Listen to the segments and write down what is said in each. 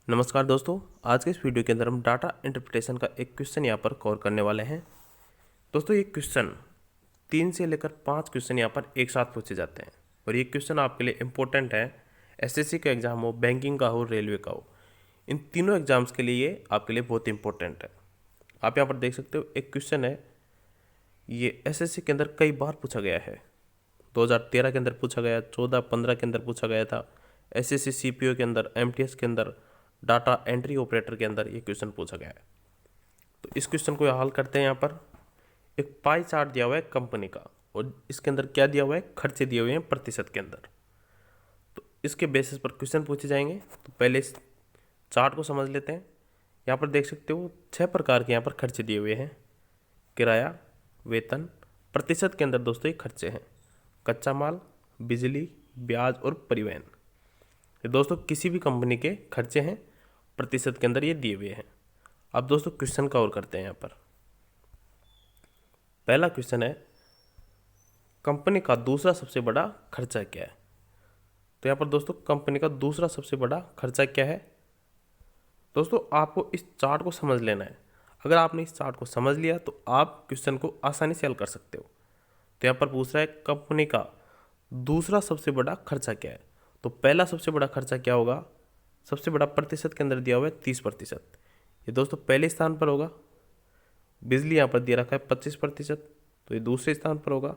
नमस्कार दोस्तों, आज के इस वीडियो के अंदर हम डाटा इंटरप्रिटेशन का एक क्वेश्चन यहाँ पर कवर करने वाले हैं। दोस्तों ये क्वेश्चन 3 से लेकर 5 क्वेश्चन यहाँ पर एक साथ पूछे जाते हैं और ये क्वेश्चन आपके लिए इम्पोर्टेंट है। एसएससी का एग्ज़ाम हो, बैंकिंग का हो, रेलवे का हो, इन तीनों एग्जाम्स के लिए ये आपके लिए बहुत इंपॉर्टेंट है। आप यहाँ पर देख सकते हो एक क्वेश्चन है, ये एसएससी के अंदर कई बार पूछा गया है। 2013 के अंदर पूछा गया, 14-15 के अंदर पूछा गया था, एसएससी सीपीओ के अंदर, एमटीएस के अंदर, डाटा एंट्री ऑपरेटर के अंदर ये क्वेश्चन पूछा गया है। तो इस क्वेश्चन को हल करते हैं। यहाँ पर एक पाई चार्ट दिया हुआ है कंपनी का और इसके अंदर क्या दिया हुआ है, खर्चे दिए हुए हैं प्रतिशत के अंदर। तो इसके बेसिस पर क्वेश्चन पूछे जाएंगे। तो पहले इस चार्ट को समझ लेते हैं। यहाँ पर देख सकते हो 6 प्रकार के यहाँ पर खर्चे दिए हुए हैं। किराया, वेतन, प्रतिशत के अंदर दोस्तों ये खर्चे हैं। कच्चा माल, बिजली, ब्याज और परिवहन, ये दोस्तों किसी भी कंपनी के खर्चे हैं, प्रतिशत के अंदर ये दिए हुए हैं। अब दोस्तों क्वेश्चन कवर करते हैं। यहाँ पर पहला क्वेश्चन है, कंपनी का दूसरा सबसे बड़ा खर्चा क्या है। तो यहाँ पर दोस्तों कंपनी का दूसरा सबसे बड़ा खर्चा क्या है। दोस्तों आपको इस चार्ट को समझ लेना है। अगर आपने इस चार्ट को समझ लिया तो आप क्वेश्चन को आसानी से हल कर सकते हो। तो यहाँ पर पूछ रहा है कंपनी का दूसरा सबसे बड़ा खर्चा क्या है। तो पहला सबसे बड़ा खर्चा क्या होगा, सबसे बड़ा प्रतिशत के अंदर दिया हुआ है 30%, ये दोस्तों पहले स्थान पर होगा। बिजली यहाँ पर दिया रखा है 25%, तो ये दूसरे स्थान पर होगा।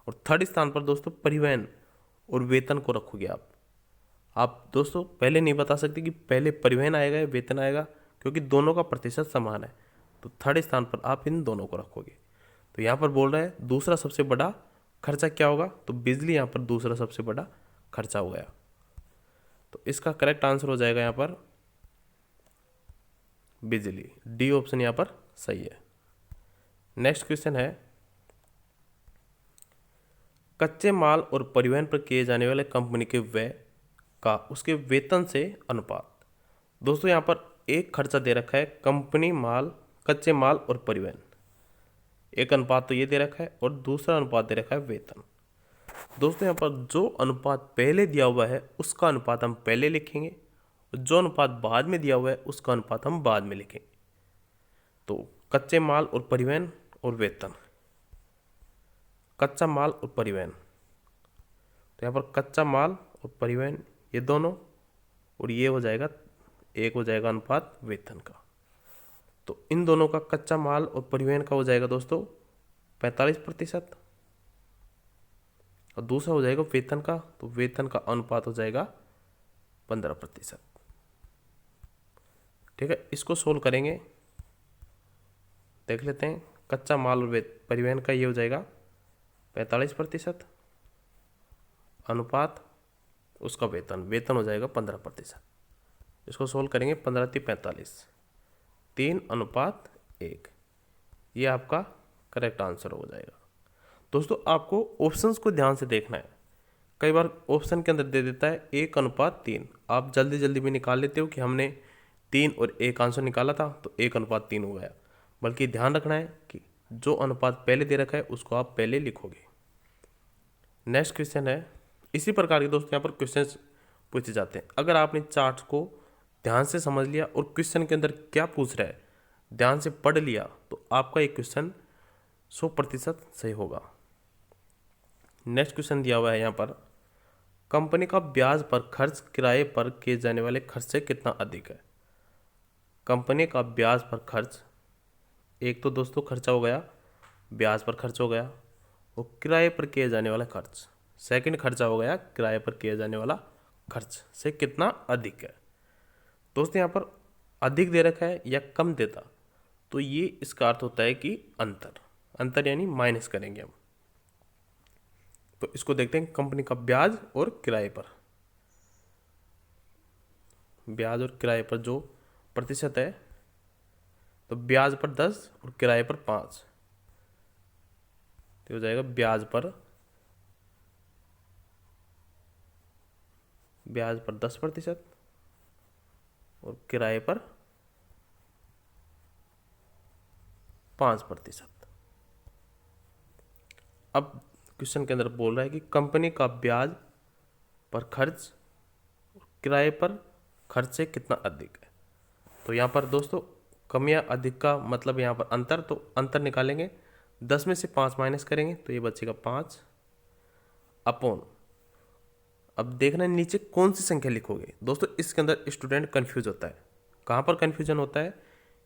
और थर्ड स्थान पर दोस्तों परिवहन और वेतन को रखोगे आप दोस्तों पहले नहीं बता सकते कि पहले परिवहन आएगा या वेतन आएगा, क्योंकि दोनों का प्रतिशत समान है। तो थर्ड स्थान पर आप इन दोनों को रखोगे। तो यहाँ पर बोल रहा है दूसरा सबसे बड़ा खर्चा क्या होगा, तो बिजली यहाँ पर दूसरा सबसे बड़ा खर्चा हो गया। तो इसका करेक्ट आंसर हो जाएगा यहाँ पर बिजली, डी ऑप्शन यहाँ पर सही है। नेक्स्ट क्वेश्चन है, कच्चे माल और परिवहन पर किए जाने वाले कंपनी के व्यय का उसके वेतन से अनुपात। दोस्तों यहाँ पर एक खर्चा दे रखा है कंपनी माल, कच्चे माल और परिवहन, एक अनुपात तो ये दे रखा है और दूसरा अनुपात दे रखा है वेतन। दोस्तों यहाँ पर जो अनुपात पहले दिया हुआ है उसका अनुपात हम पहले लिखेंगे और जो अनुपात बाद में दिया हुआ है उसका अनुपात हम बाद में लिखेंगे। तो कच्चे माल और परिवहन और वेतन, कच्चा माल और परिवहन, तो यहाँ पर कच्चा माल और परिवहन ये दोनों, और ये हो जाएगा एक हो जाएगा अनुपात वेतन का। तो इन दोनों का कच्चा माल और परिवहन का हो जाएगा दोस्तों 45% और दूसरा हो जाएगा वेतन का, तो वेतन का अनुपात हो जाएगा 15%। ठीक है, इसको सोल्व करेंगे, देख लेते हैं। कच्चा माल और परिवहन का ये हो जाएगा 45% अनुपात उसका वेतन, वेतन हो जाएगा 15%। इसको सोल्व करेंगे, 15×3 = 45, 3:1, ये आपका करेक्ट आंसर हो जाएगा। दोस्तों आपको ऑप्शंस को ध्यान से देखना है। कई बार ऑप्शन के अंदर दे देता है 1:3, आप जल्दी जल्दी में निकाल लेते हो कि हमने 3 और 1 आंसर निकाला था तो 1:3 हो गया। बल्कि ध्यान रखना है कि जो अनुपात पहले दे रखा है उसको आप पहले लिखोगे। नेक्स्ट क्वेश्चन है, इसी प्रकार के दोस्तों यहाँ पर क्वेश्चंस पूछे जाते हैं। अगर आपने चार्ट को ध्यान से समझ लिया और क्वेश्चन के अंदर क्या पूछ रहा है ध्यान से पढ़ लिया तो आपका ये क्वेश्चन 100% सही होगा। नेक्स्ट क्वेश्चन दिया हुआ है यहाँ पर, कंपनी का ब्याज पर खर्च किराए पर किए जाने वाले खर्च से कितना अधिक है। कंपनी का ब्याज पर खर्च, एक तो दोस्तों खर्चा हो गया, ब्याज पर खर्च हो गया, और किराए पर किए जाने वाला खर्च, सेकंड खर्चा हो गया किराए पर किया जाने वाला खर्च से कितना अधिक है। दोस्तों यहाँ पर अधिक दे रखा है या कम देता, तो ये इसका अर्थ होता है कि अंतर, अंतर यानी माइनस करेंगे हम। तो इसको देखते हैं, कंपनी का ब्याज और किराए पर, ब्याज और किराए पर जो प्रतिशत है, तो ब्याज पर 10 और किराए पर 5, तो हो जाएगा ब्याज पर 10% और किराए पर 5%। अब क्वेश्चन के अंदर बोल रहा है कि कंपनी का ब्याज पर खर्च, किराए पर खर्च से कितना अधिक है। तो यहाँ पर दोस्तों कम या अधिक का मतलब यहाँ पर अंतर, तो अंतर निकालेंगे, 10 में से 5 माइनस करेंगे तो ये बचेगा 5 अपॉन, अब देखना है नीचे कौन सी संख्या लिखोगे। दोस्तों इसके अंदर स्टूडेंट कंफ्यूज होता है। कहाँ पर कंफ्यूजन होता है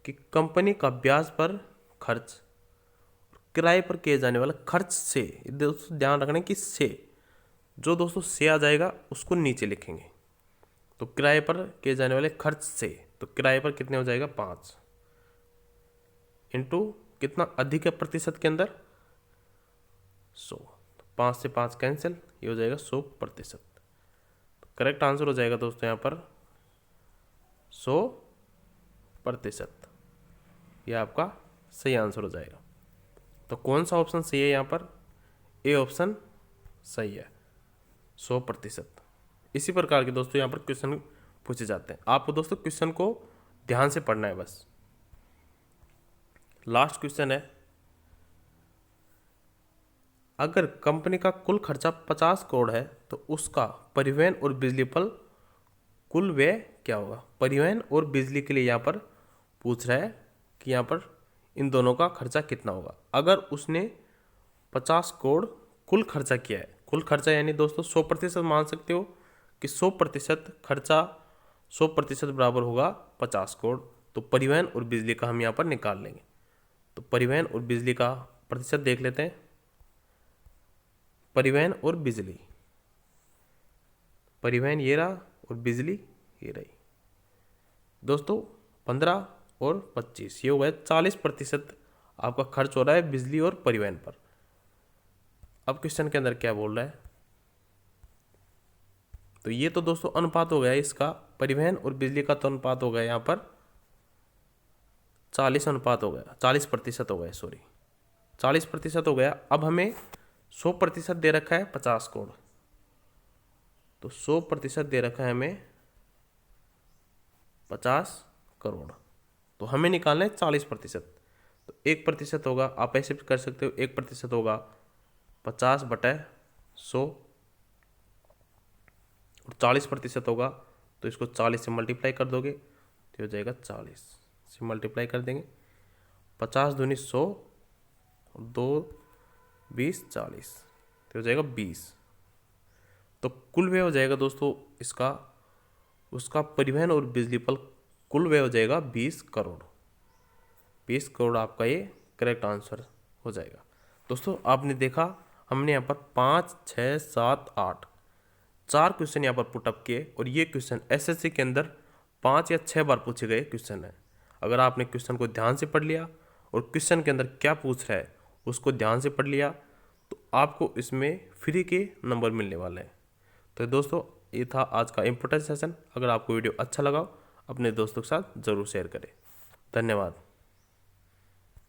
कि कंपनी का ब्याज पर खर्च, किराए पर किए जाने वाला खर्च से, दोस्तों ध्यान रखना कि से, जो दोस्तों से आ जाएगा उसको नीचे लिखेंगे। तो किराए पर किए जाने वाले खर्च से, तो किराए पर कितने हो जाएगा 5 इंटू कितना अधिक है प्रतिशत के अंदर 100, तो 5 से 5 कैंसिल, ये हो जाएगा 100%। तो करेक्ट आंसर हो जाएगा दोस्तों यहाँ पर 100%, ये आपका सही आंसर हो जाएगा। तो कौन सा ऑप्शन सही है यहाँ पर, ए ऑप्शन सही है 100%। इसी प्रकार के दोस्तों यहाँ पर क्वेश्चन पूछे जाते हैं। आपको दोस्तों क्वेश्चन को ध्यान से पढ़ना है बस। लास्ट क्वेश्चन है, अगर कंपनी का कुल खर्चा 50 करोड़ है तो उसका परिवहन और बिजली पर कुल व्यय क्या होगा। परिवहन और बिजली के लिए यहाँ पर पूछ रहा है कि यहाँ पर इन दोनों का खर्चा कितना होगा। अगर उसने 50 करोड़ कुल खर्चा किया है, कुल खर्चा यानी दोस्तों 100% मान सकते हो कि 100% खर्चा 100% बराबर होगा 50 करोड़। तो परिवहन और बिजली का हम यहाँ पर निकाल लेंगे। तो परिवहन और बिजली का प्रतिशत देख लेते हैं। परिवहन और बिजली, परिवहन ये रहा और बिजली ये रही दोस्तों, 15 और 25 ये हो गया 40% आपका खर्च हो रहा है बिजली और परिवहन पर। अब क्वेश्चन के अंदर क्या बोल रहा है, तो ये तो दोस्तों अनुपात हो गया इसका, परिवहन और बिजली का तो अनुपात हो गया यहाँ पर 40 अनुपात हो गया, 40% हो गया, सॉरी 40% हो गया। अब हमें 100% दे रखा है 50 करोड़, तो 100% दे रखा है हमें 50 करोड़, तो हमें निकालना है 40%। तो 1% होगा, आप ऐसे भी कर सकते हो, 1% होगा 50/100 और 40% होगा तो इसको 40 से मल्टीप्लाई कर दोगे तो हो जाएगा 40 से मल्टीप्लाई कर देंगे, 50 दूनी 100 और 2 20 40 तो हो जाएगा 20। तो कुल व्यय हो जाएगा दोस्तों इसका, उसका परिवहन और बिजली पर कुल व्यय हो जाएगा 20 करोड़। 20 करोड़ आपका ये करेक्ट आंसर हो जाएगा। दोस्तों आपने देखा हमने यहाँ पर 5, 6, 7, 8 4 क्वेश्चन यहाँ पर पुटअप किए और ये क्वेश्चन एसएससी के अंदर 5 या 6 बार पूछे गए क्वेश्चन है। अगर आपने क्वेश्चन को ध्यान से पढ़ लिया और क्वेश्चन के अंदर क्या पूछ रहा है उसको ध्यान से पढ़ लिया तो आपको इसमें फ्री के नंबर मिलने वाले हैं। तो दोस्तों ये था आज का इम्पोर्टेंट सेशन। अगर आपको वीडियो अच्छा लगा अपने दोस्तों के साथ ज़रूर शेयर करें। धन्यवाद।